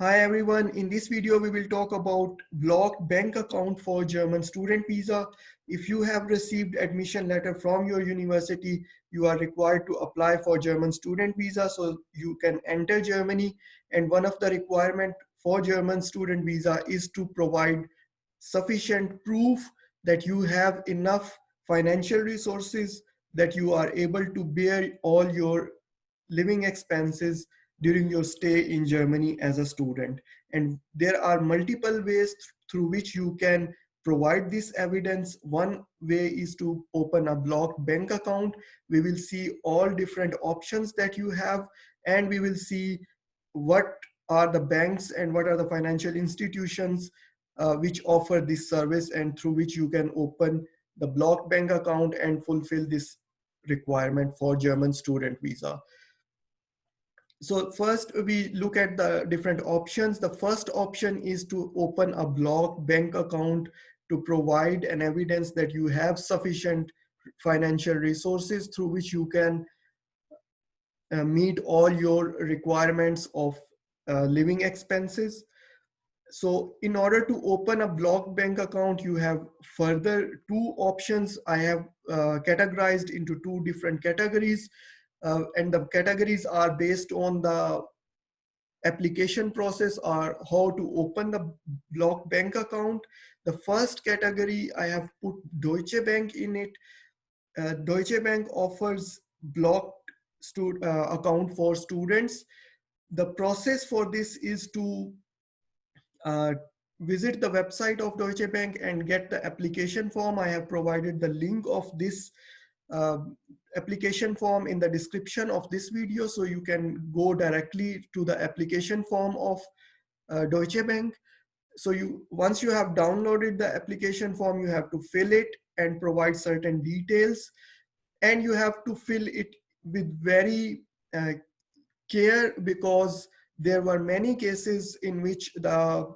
Hi everyone, in this video we will talk about blocked bank account for German student visa. If you have received admission letter from your university, you are required to apply for German student visa so you can enter Germany, and one of the requirement for German student visa is to provide sufficient proof that you have enough financial resources that you are able to bear all your living expenses during your stay in Germany as a student. And there are multiple ways through which you can provide this evidence. One way is to open a blocked bank account. We will see all different options that you have, and we will see what are the banks and what are the financial institutions which offer this service and through which you can open the blocked bank account and fulfill this requirement for German student visa. So first we look at the different options. The first option is to open a blocked bank account to provide an evidence that you have sufficient financial resources through which you can meet all your requirements of living expenses. So in order to open a blocked bank account, you have further two options. I have categorized into two different categories, and the categories are based on the application process or how to open the blocked bank account. The first category, I have put Deutsche Bank in it. Deutsche Bank offers blocked account for students. The process for this is to uh, visit the website of Deutsche Bank and get the application form. I have provided the link of this uh, application form in the description of this video, so you can go directly to the application form of Deutsche Bank. So once you have downloaded the application form, you have to fill it and provide certain details, and you have to fill it with very care, because there were many cases in which the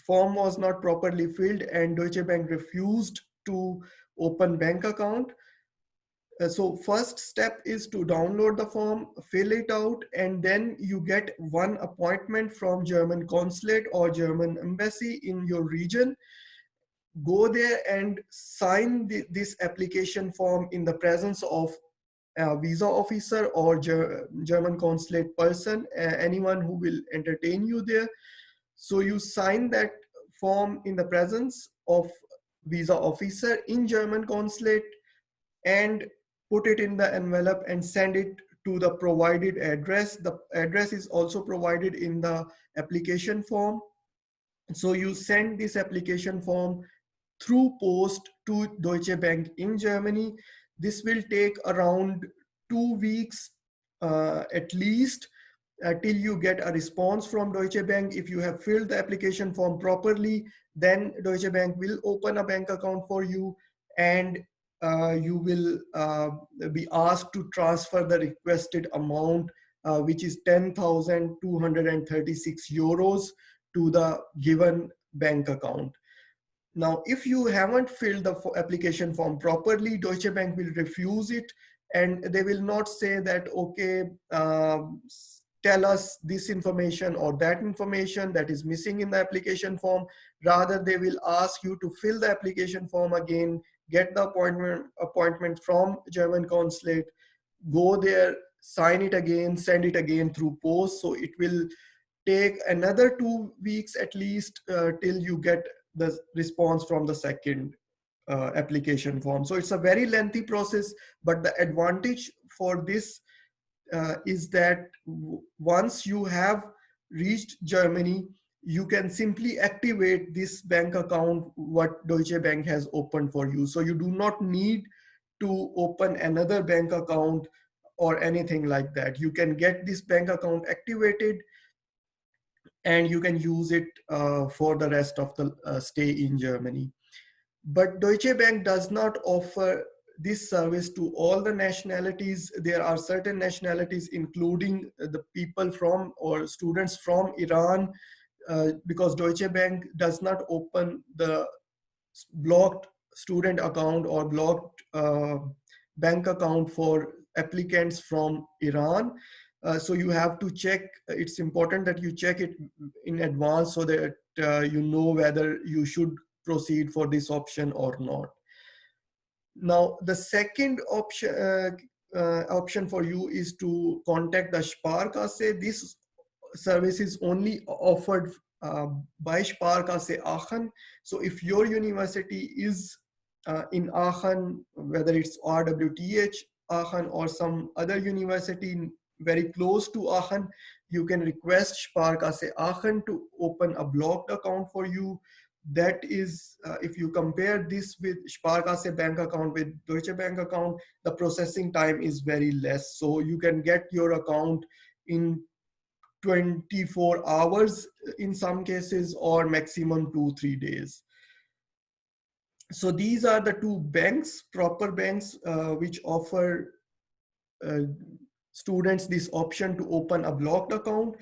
form was not properly filled and Deutsche Bank refused to open bank account. So first step is to download the form, fill it out, and then you get one appointment from German consulate or German embassy in your region. Go there and sign this application form in the presence of a visa officer or German consulate person, anyone who will entertain you there. So you sign that form in the presence of visa officer in German consulate and put it in the envelope and send it to the provided address. The address is also provided in the application form. So you send this application form through post to Deutsche Bank in Germany. This will take around 2 weeks at least till you get a response from Deutsche Bank. If you have filled the application form properly, then Deutsche Bank will open a bank account for you, and you will be asked to transfer the requested amount, which is 10,236 euros to the given bank account. Now, if you haven't filled the application form properly, Deutsche Bank will refuse it, and they will not say that, okay, tell us this information or that information that is missing in the application form. Rather, they will ask you to fill the application form again, get the appointment from German consulate, go there, sign it again, send it again through post. So it will take another 2 weeks at least till you get the response from the second application form. So it's a very lengthy process, but the advantage for this is that once you have reached Germany, you can simply activate this bank account what Deutsche Bank has opened for you. So you do not need to open another bank account or anything like that. You can get this bank account activated and you can use it for the rest of the stay in Germany. But Deutsche Bank does not offer this service to all the nationalities. There are certain nationalities, including the people from or students from Iran, because Deutsche Bank does not open the blocked student account or blocked bank account for applicants from Iran. So you have to check. It's important that you check it in advance so that you know whether you should proceed for this option or not. Now, the second option for you is to contact the Sparkasse. This service is only offered by Sparkasse Aachen. So if your university is in Aachen, whether it's RWTH Aachen or some other university very close to Aachen, you can request Sparkasse Aachen to open a blocked account for you. That is, if you compare this with Sparkasse bank account with Deutsche Bank account, the processing time is very less. So you can get your account in 24 hours in some cases, or maximum 2-3 days. So these are the two banks, proper banks, which offer uh, students this option to open a blocked account.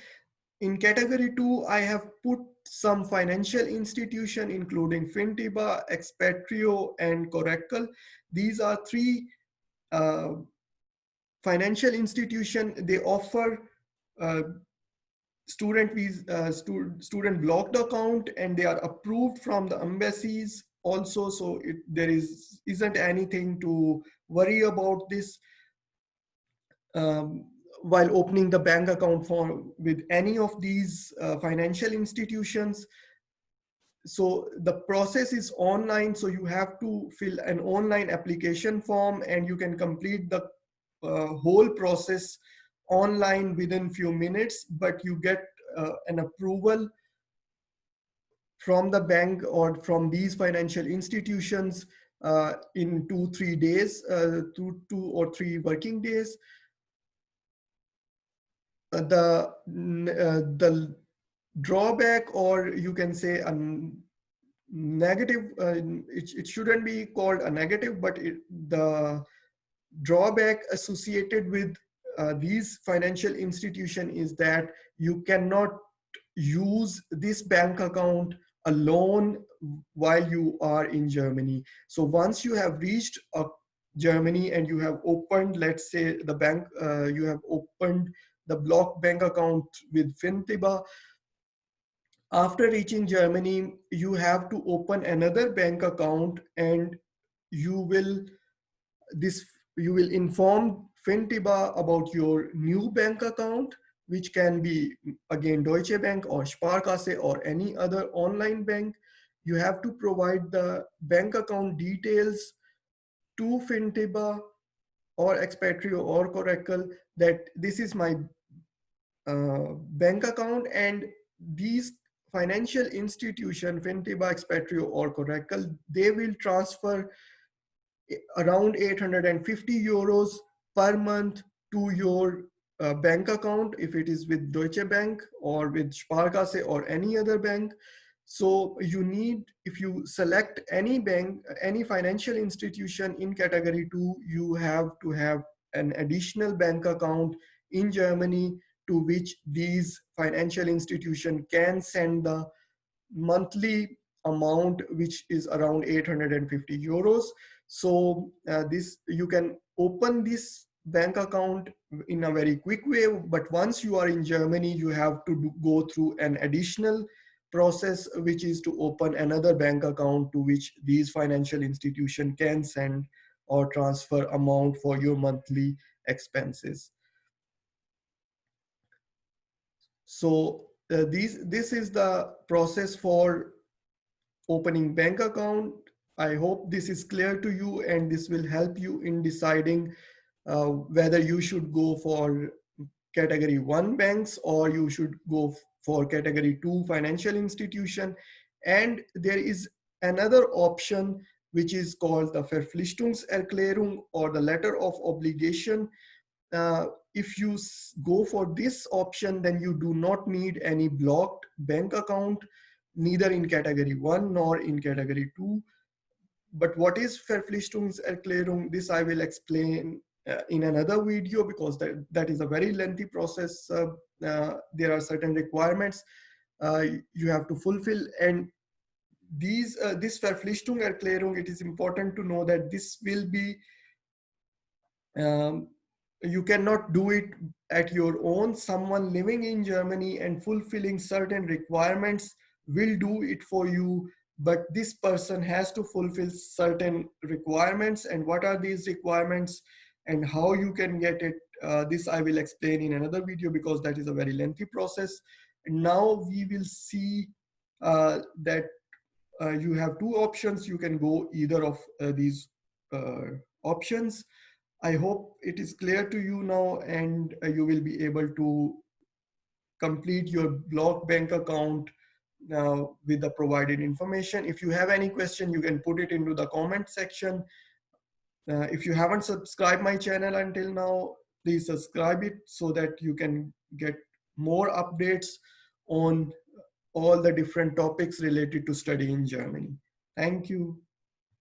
In category 2, I have put some financial institution including Fintiba, Expatrio, and Coracle. These are three uh, financial institution. They offer uh, student blocked account, and they are approved from the embassies also. So there isn't anything to worry about this. Um, while opening the bank account for with any of these financial institutions. So the process is online, so you have to fill an online application form, and you can complete the whole process online within few minutes, but you get an approval from the bank or from these financial institutions in 2-3 days, 2 or 3 working days. The drawback, or you can say a negative, it shouldn't be called a negative, but the drawback associated with these financial institution is that you cannot use this bank account alone while you are in Germany. So once you have reached Germany and you have opened, let's say the bank, you have opened the block bank account with Fintiba. After reaching Germany, you have to open another bank account, and you will this you will inform Fintiba about your new bank account, which can be again Deutsche Bank or Sparkasse or any other online bank. You have to provide the bank account details to Fintiba or Expatrio or Coracle, that this is my bank account, and these financial institution, Fintiba, Expatrio or Coracle, they will transfer around 850 euros per month to your bank account if it is with Deutsche Bank or with Sparkasse or any other bank. So you need, if you select any bank, any financial institution in category 2, you have to have an additional bank account in Germany to which these financial institution can send the monthly amount, which is around 850 euros. So this, you can open this bank account in a very quick way, but once you are in Germany, you have to go through an additional process, which is to open another bank account to which these financial institution can send or transfer amount for your monthly expenses. So this is the process for opening bank account. I hope this is clear to you, and this will help you in deciding whether you should go for category 1 banks or you should go for category 2 financial institution. And there is another option which is called the Verpflichtungserklärung, or the letter of obligation. If you go for this option, then you do not need any blocked bank account, neither in category 1 nor in category 2. But what is Verpflichtungserklärung? This I will explain in another video, because that is a very lengthy process. There are certain requirements you have to fulfill, and this Verpflichtungserklärung, it is important to know that this will be um, you cannot do it at your own. Someone living in Germany and fulfilling certain requirements will do it for you, but this person has to fulfill certain requirements. And what are these requirements and how you can get it? This I will explain in another video because that is a very lengthy process. And now we will see that you have two options. You can go either of these options. I hope it is clear to you now, and you will be able to complete your block bank account now with the provided information. If you have any question, you can put it into the comment section. If you haven't subscribed my channel until now, please subscribe it so that you can get more updates on all the different topics related to study in Germany. Thank you.